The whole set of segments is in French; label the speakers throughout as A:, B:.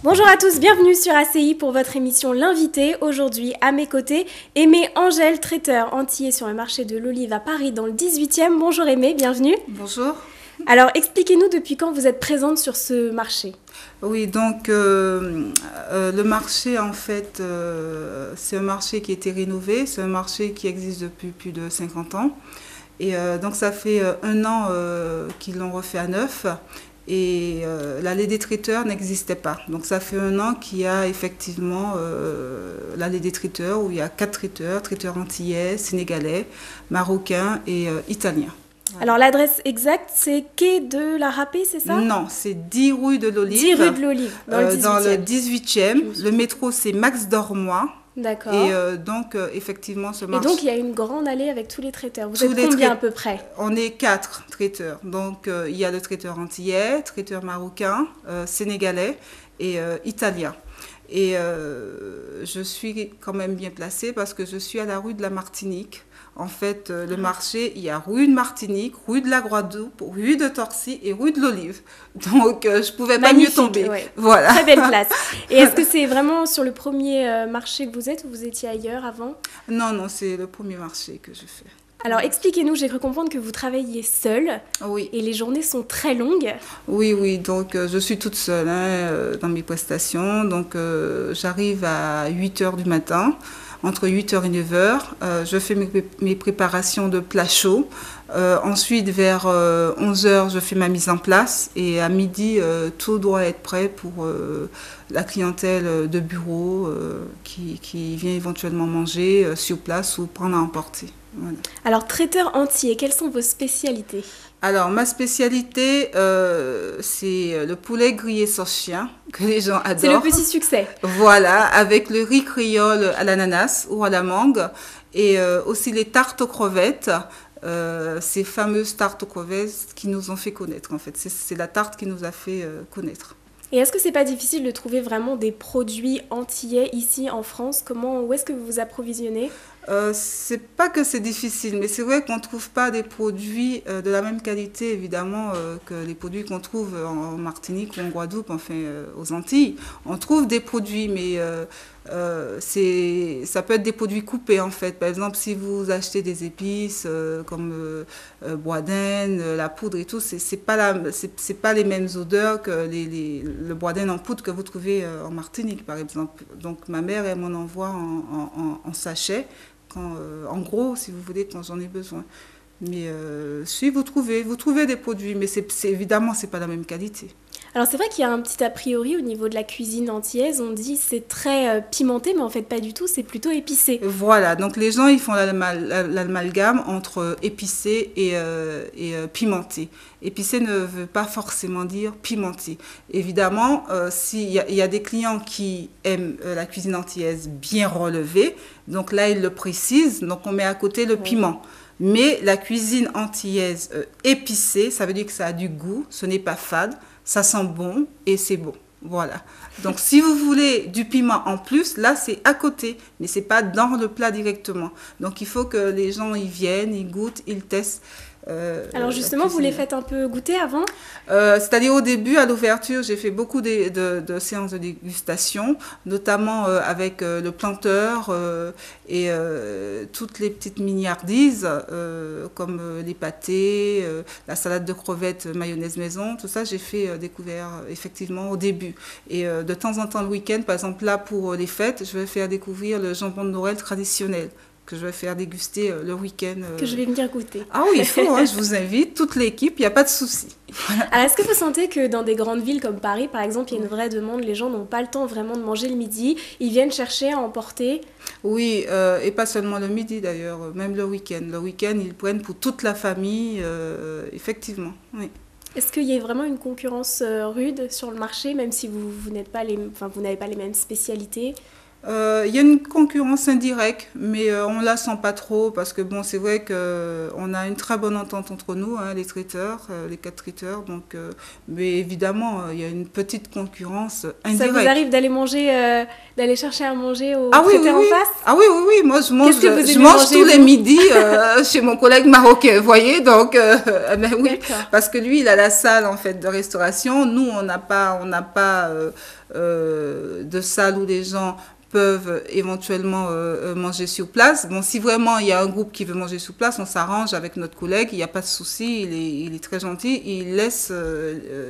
A: Bonjour à tous, bienvenue sur ACI pour votre émission L'Invité. Aujourd'hui, à mes côtés, Aimée Angèle, traiteur antillais sur le marché de l'Olive à Paris dans le 18e. Bonjour Aimée, bienvenue.
B: Bonjour.
A: Alors, expliquez-nous depuis quand vous êtes présente sur ce marché.
B: Oui, donc le marché, en fait, c'est un marché qui a été rénové. C'est un marché qui existe depuis plus de 50 ans. Et donc, ça fait un an qu'ils l'ont refait à neuf. Et l'allée des traiteurs n'existait pas. Donc ça fait un an qu'il y a effectivement l'allée des traiteurs où il y a 4 traiteurs, traiteurs antillais, sénégalais, marocains et italiens.
A: Voilà. Alors l'adresse exacte, c'est quai de la Râpée, c'est ça?
B: Non, c'est 10 rue de l'Olive.
A: 10 rue de l'Olive, dans le 18e.
B: Dans le 18e. Le métro, c'est Max Dormois.
A: D'accord.
B: Et donc, effectivement, ce marché...
A: Et donc, il y a une grande allée avec tous les traiteurs. Vous êtes combien à peu près?
B: On est 4 traiteurs. Donc, il y a le traiteur antillais, traiteur marocain, sénégalais et italien. Et je suis quand même bien placée parce que je suis à la rue de la Martinique. En fait, le marché, il y a rue de Martinique, rue de la Guadeloupe, rue de Torcy et rue de l'Olive. Donc, je ne pouvais pas mieux tomber.
A: Ouais.
B: Voilà.
A: Très belle place. Et est-ce que c'est vraiment sur le premier marché que vous êtes ou vous étiez ailleurs avant?
B: Non, non, c'est le premier marché que je fais.
A: Alors, expliquez-nous, j'ai cru comprendre que vous travailliez seule.
B: Oui.
A: Et les journées sont très longues.
B: Oui, oui. Donc, je suis toute seule dans mes prestations. Donc, j'arrive à 8h du matin. Entre 8h et 9h, je fais mes préparations de plats chauds. Ensuite, vers 11h, je fais ma mise en place. Et à midi, tout doit être prêt pour la clientèle de bureau qui vient éventuellement manger sur place ou prendre à emporter. Voilà.
A: Alors, traiteur antillais, quelles sont vos spécialités?
B: Alors, ma spécialité, c'est le poulet grillé sauce chien, que les gens adorent.
A: C'est le petit succès.
B: Voilà, avec le riz créole à l'ananas ou à la mangue. Et aussi les tartes aux crevettes, ces fameuses tartes aux crevettes qui nous ont fait connaître, en fait. C'est la tarte qui nous a fait connaître.
A: Et est-ce que c'est pas difficile de trouver vraiment des produits antillais ici en France? Où est-ce que vous vous approvisionnez?
B: C'est pas que c'est difficile, mais c'est vrai qu'on ne trouve pas des produits de la même qualité, évidemment, que les produits qu'on trouve en Martinique ou en Guadeloupe, enfin aux Antilles. On trouve des produits, mais ça peut être des produits coupés, en fait. Par exemple, si vous achetez des épices comme bois-d'Inde, la poudre et tout, c'est pas les mêmes odeurs que le bois-d'Inde en poudre que vous trouvez en Martinique, par exemple. Donc, ma mère, elle m'en envoie en sachet. En gros, si vous voulez, quand j'en ai besoin. Mais si vous trouvez des produits, mais évidemment, c'est pas la même qualité.
A: Alors c'est vrai qu'il y a un petit a priori au niveau de la cuisine antillaise, on dit c'est très pimenté, mais en fait pas du tout, c'est plutôt épicé.
B: Voilà, donc les gens ils font l'amalgame entre épicé et pimenté. Épicé ne veut pas forcément dire pimenté. Évidemment, s'il y a des clients qui aiment la cuisine antillaise bien relevée, donc là ils le précisent, donc on met à côté le piment. Mais la cuisine antillaise épicée, ça veut dire que ça a du goût, ce n'est pas fade. Ça sent bon et c'est bon. Voilà. Donc, si vous voulez du piment en plus, là, c'est à côté. Mais ce n'est pas dans le plat directement. Donc, il faut que les gens y viennent, ils goûtent, ils testent.
A: Alors justement, vous les faites un peu goûter avant?
B: C'est-à-dire au début, à l'ouverture, j'ai fait beaucoup de séances de dégustation, notamment avec le planteur et toutes les petites miniardises, comme les pâtés, la salade de crevettes, mayonnaise maison, tout ça, j'ai fait découvrir effectivement au début. Et de temps en temps, le week-end, par exemple là, pour les fêtes, je vais faire découvrir le jambon de Noël traditionnel, que je vais faire déguster le week-end.
A: Que je vais venir goûter.
B: Ah oui, il faut, je vous invite, toute l'équipe, il n'y a pas de souci. Voilà.
A: Alors, est-ce que vous sentez que dans des grandes villes comme Paris, par exemple, il y a une vraie demande, les gens n'ont pas le temps vraiment de manger le midi, ils viennent chercher à emporter?
B: Oui, et pas seulement le midi d'ailleurs, même le week-end. Le week-end, ils prennent pour toute la famille, effectivement, oui.
A: Est-ce qu'il y a vraiment une concurrence rude sur le marché, même si vous n'avez pas les mêmes spécialités?
B: Il y a une concurrence indirecte, mais on la sent pas trop parce que bon, c'est vrai que on a une très bonne entente entre nous, hein, les traiteurs, les 4 traiteurs. Donc, mais évidemment, il y a une petite concurrence
A: Ça vous
B: indirecte.
A: arrive d'aller manger, d'aller chercher à manger au
B: Ah oui, oui,
A: traiteur en
B: oui.
A: face?
B: Ah oui, oui, oui. Moi,
A: Qu'est-ce que vous
B: je
A: aimez
B: mange
A: manger,
B: tous les
A: vous?
B: midis chez mon collègue marocain, vous voyez. Donc, ben oui,
A: D'accord.
B: parce que lui, il a la salle en fait de restauration. Nous, on n'a pas de salle où les gens peuvent éventuellement manger sur place. Bon, si vraiment il y a un groupe qui veut manger sur place, on s'arrange avec notre collègue, il n'y a pas de souci, il est très gentil, il laisse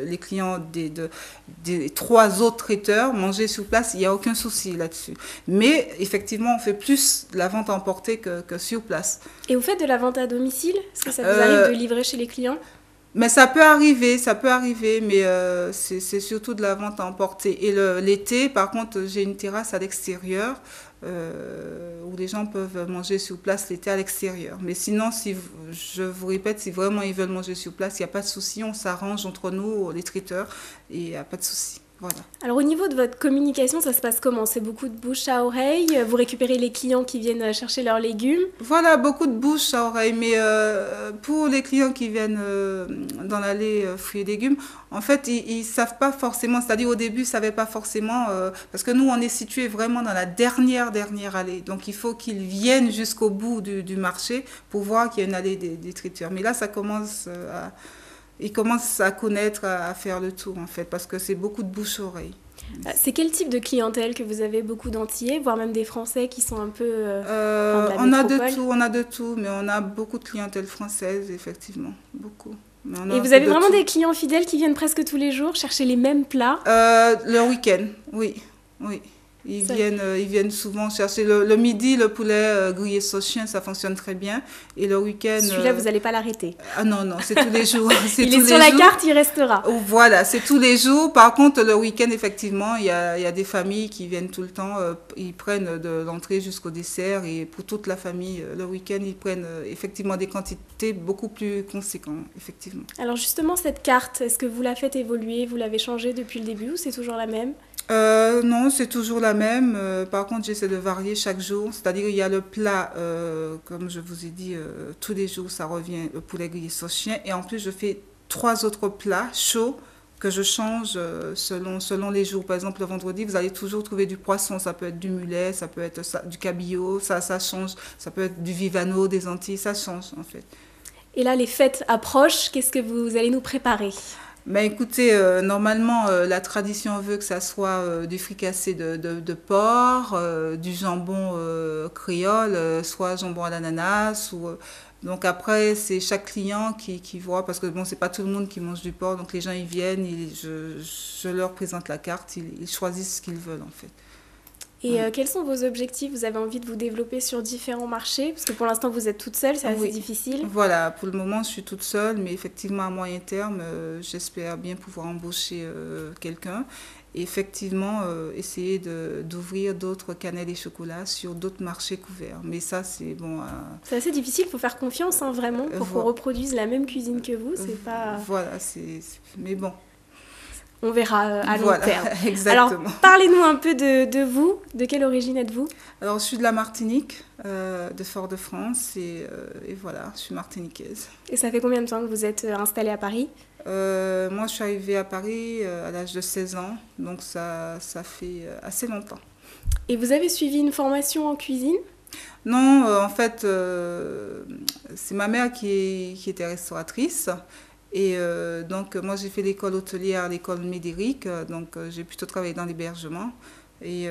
B: les clients des 3 autres traiteurs manger sur place, il n'y a aucun souci là-dessus. Mais effectivement, on fait plus de la vente à emporter que sur place.
A: Et vous faites de la vente à domicile? Est-ce que ça vous
B: Euh,
A: arrive de livrer chez les clients?
B: Mais ça peut arriver, mais c'est surtout de la vente à emporter. Et l'été, par contre, j'ai une terrasse à l'extérieur où les gens peuvent manger sur place l'été à l'extérieur. Mais sinon, je vous répète, si vraiment ils veulent manger sur place, il n'y a pas de souci, on s'arrange entre nous, les traiteurs, et il n'y a pas de souci. Voilà.
A: Alors au niveau de votre communication, ça se passe comment? C'est beaucoup de bouche à oreille? Vous récupérez les clients qui viennent chercher leurs légumes?
B: Voilà, beaucoup de bouche à oreille, mais pour les clients qui viennent dans l'allée fruits et légumes, en fait, ils savent pas forcément, c'est-à-dire au début, ils savaient pas forcément, parce que nous, on est situé vraiment dans la dernière allée, donc il faut qu'ils viennent jusqu'au bout du marché pour voir qu'il y a une allée des traiteurs. Mais là, ça commence ils commencent à connaître, à faire le tour, en fait, parce que c'est beaucoup de bouche-oreille.
A: C'est quel type de clientèle que vous avez? Beaucoup d'Antillais, voire même des Français qui sont un peu enfin, de la
B: On a
A: métropole?
B: on a de tout, mais on a beaucoup de clientèle française, effectivement, beaucoup. Mais on a
A: Et
B: un
A: vous
B: peu
A: avez
B: de
A: vraiment
B: tout.
A: des clients fidèles qui viennent presque tous les jours chercher les mêmes plats?
B: Le week-end, oui, oui.
A: Ça-
B: Ils viennent souvent chercher le midi, le poulet grillé sauce chien, ça fonctionne très bien. Et le week-end,
A: Celui-là, vous n'allez pas l'arrêter.
B: ah non, non, c'est tous les jours. C'est
A: Il
B: tous
A: est sur
B: les
A: la
B: jours.
A: carte, il restera.
B: Oh, voilà, c'est tous les jours. Par contre, le week-end, effectivement, il y a des familles qui viennent tout le temps. Ils prennent de l'entrée jusqu'au dessert. Et pour toute la famille, le week-end, ils prennent effectivement des quantités beaucoup plus conséquentes, effectivement.
A: Alors justement, cette carte, est-ce que vous la faites évoluer? Vous l'avez changée depuis le début ou c'est toujours la même?
B: Non, c'est toujours la même. Par contre, j'essaie de varier chaque jour. C'est-à-dire, il y a le plat, comme je vous ai dit, tous les jours, ça revient, le poulet grillé sauce chien. Et en plus, je fais 3 autres plats chauds que je change selon les jours. Par exemple, le vendredi, vous allez toujours trouver du poisson. Ça peut être du mulet, ça peut être du cabillaud, ça change. Ça peut être du vivano, des Antilles, ça change en fait.
A: Et là, les fêtes approchent, qu'est-ce que vous allez nous préparer?
B: Ben écoutez, normalement, la tradition veut que ça soit du fricassé de porc, du jambon créole, soit jambon à l'ananas. Donc après, c'est chaque client qui voit, parce que bon, c'est pas tout le monde qui mange du porc, donc les gens ils viennent, je leur présente la carte, ils choisissent ce qu'ils veulent en fait.
A: Et quels sont vos objectifs? Vous avez envie de vous développer sur différents marchés? Parce que pour l'instant, vous êtes toute seule, c'est assez
B: Oui.
A: difficile.
B: Voilà, pour le moment, je suis toute seule, mais effectivement, à moyen terme, j'espère bien pouvoir embaucher quelqu'un et effectivement essayer d'ouvrir d'autres cannelles et chocolats sur d'autres marchés couverts. Mais ça, c'est bon.
A: C'est assez difficile, il faut faire confiance, hein, vraiment, pour qu'on
B: vo-
A: reproduise la même cuisine que vous. C'est pas...
B: Voilà, mais bon,
A: On verra à long
B: voilà,
A: terme. Alors,
B: exactement.
A: parlez-nous un peu de vous. De quelle origine êtes-vous?
B: Alors, je suis de la Martinique, de Fort-de-France, et voilà, je suis martiniquaise.
A: Et ça fait combien de temps que vous êtes installée à Paris?
B: Moi, je suis arrivée à Paris à l'âge de 16 ans, donc ça fait assez longtemps.
A: Et vous avez suivi une formation en cuisine?
B: Non, en fait, c'est ma mère qui était restauratrice. Et donc, moi, j'ai fait l'école hôtelière à l'école Médéric. Donc, j'ai plutôt travaillé dans l'hébergement. Et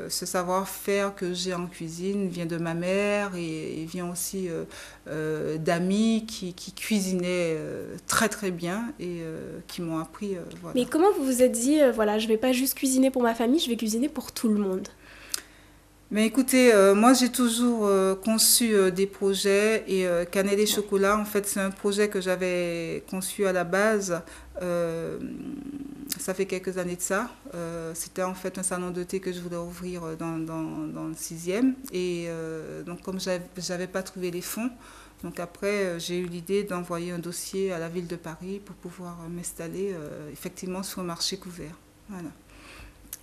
B: ce savoir-faire que j'ai en cuisine vient de ma mère et vient aussi d'amis qui cuisinaient très très bien et qui m'ont appris. Voilà.
A: Mais comment vous vous êtes dit, voilà, je vais pas juste cuisiner pour ma famille, je vais cuisiner pour tout le monde?
B: Mais écoutez, moi j'ai toujours conçu des projets et Cannelle et Chocolat, en fait, c'est un projet que j'avais conçu à la base. euh, Ça fait quelques années de ça. C'était en fait un salon de thé que je voulais ouvrir dans le 6e. Et donc, comme j'avais pas trouvé les fonds, donc après, j'ai eu l'idée d'envoyer un dossier à la ville de Paris pour pouvoir m'installer effectivement sur un marché couvert. Voilà.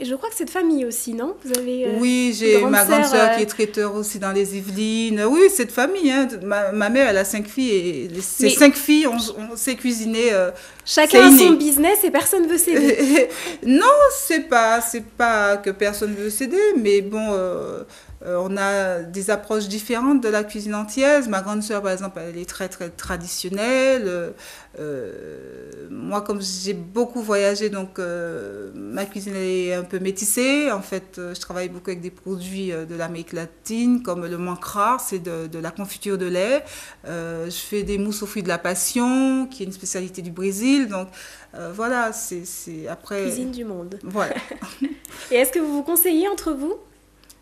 A: Et je crois que c'est de famille aussi, non? Vous avez
B: oui, j'ai ma grande sœur qui est traiteur aussi dans les Yvelines. Oui, c'est de famille. Hein. Ma mère, elle a 5 filles et ces 5 filles, on sait cuisiner.
A: Chacun a son business et personne ne veut céder.
B: Non, c'est pas que personne veut céder, mais bon, on a des approches différentes de la cuisine antillaise. Ma grande sœur, par exemple, elle est très, très traditionnelle. Moi, comme j'ai beaucoup voyagé, donc ma cuisine est un peu métissée. En fait, je travaille beaucoup avec des produits de l'Amérique latine, comme le mancra, c'est de la confiture de lait. Je fais des mousses aux fruits de la passion, qui est une spécialité du Brésil. Donc voilà, c'est après...
A: Cuisine du monde.
B: Voilà.
A: Et est-ce que vous vous conseillez entre vous?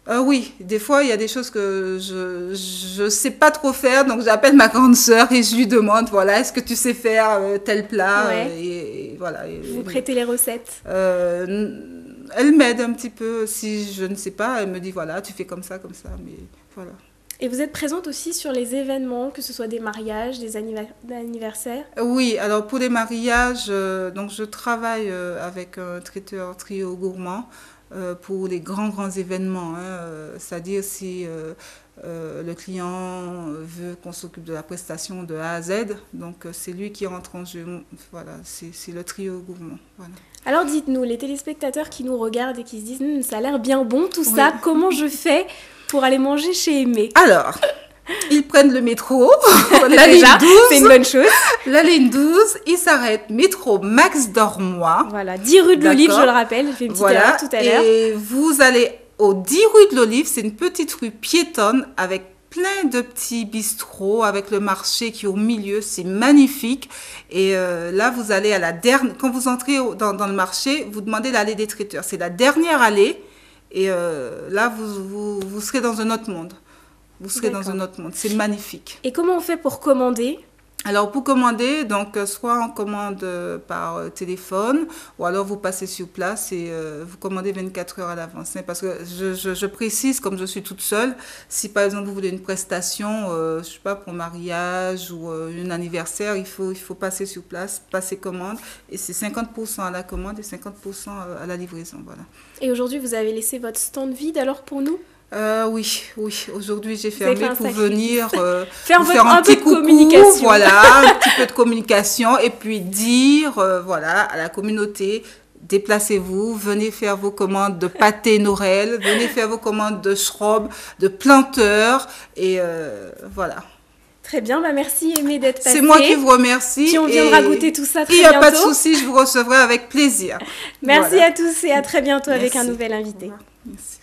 B: Oui, des fois, il y a des choses que je sais pas trop faire, donc j'appelle ma grande sœur et je lui demande, voilà, est-ce que tu sais faire tel plat? Et voilà.
A: Vous prêtez les recettes?
B: Elle m'aide un petit peu. Si je ne sais pas, elle me dit, voilà, tu fais comme ça, mais voilà.
A: Et vous êtes présente aussi sur les événements, que ce soit des mariages, des anniversaires? Oui,
B: alors pour les mariages, donc je travaille avec un traiteur Trio Gourmand. Pour les grands événements, hein, c'est-à-dire si le client veut qu'on s'occupe de la prestation de A à Z, donc c'est lui qui rentre en jeu. Voilà, c'est le Trio Gourmand. Voilà.
A: Alors dites-nous, les téléspectateurs qui nous regardent et qui se disent ça a l'air bien bon tout ça, comment je fais pour aller manger chez Aimée?
B: Alors, ils prennent le métro, la ligne 12.
A: C'est une bonne chose.
B: La ligne 12, ils s'arrêtent métro Max Dormois.
A: Voilà, 10 rue de l'Olive, je le rappelle, j'ai fait une petite erreur tout à l'heure.
B: Et vous allez au 10 rue de l'Olive, c'est une petite rue piétonne avec plein de petits bistrots, avec le marché qui est au milieu, c'est magnifique. Et là, vous allez à la dernière, quand vous entrez dans le marché, vous demandez l'allée des traiteurs. C'est la dernière allée et là, vous serez dans un autre monde. Vous serez dans un autre monde. C'est magnifique.
A: Et comment on fait pour commander?
B: Alors, pour commander, donc, soit on commande par téléphone, ou alors vous passez sur place et vous commandez 24 heures à l'avance. Hein, parce que je précise, comme je suis toute seule, si par exemple vous voulez une prestation, je sais pas, pour un mariage ou un anniversaire, il faut passer sur place, passer commande. Et c'est 50% à la commande et 50% à la livraison. Voilà.
A: Et aujourd'hui, vous avez laissé votre stand vide alors pour nous?
B: Oui. Aujourd'hui, j'ai fermé pour venir
A: faire un petit coucou,
B: voilà, un petit peu de communication et puis dire, voilà, à la communauté, déplacez-vous, venez faire vos commandes de pâté Noël, venez faire vos commandes de schrob, de planteurs et voilà.
A: Très bien, merci Aimée d'être passée.
B: C'est moi qui vous remercie.
A: Puis on viendra goûter tout ça très bientôt.
B: Il n'y a pas de souci, je vous recevrai avec plaisir.
A: Merci à tous et à très bientôt avec un nouvel invité.
B: Merci.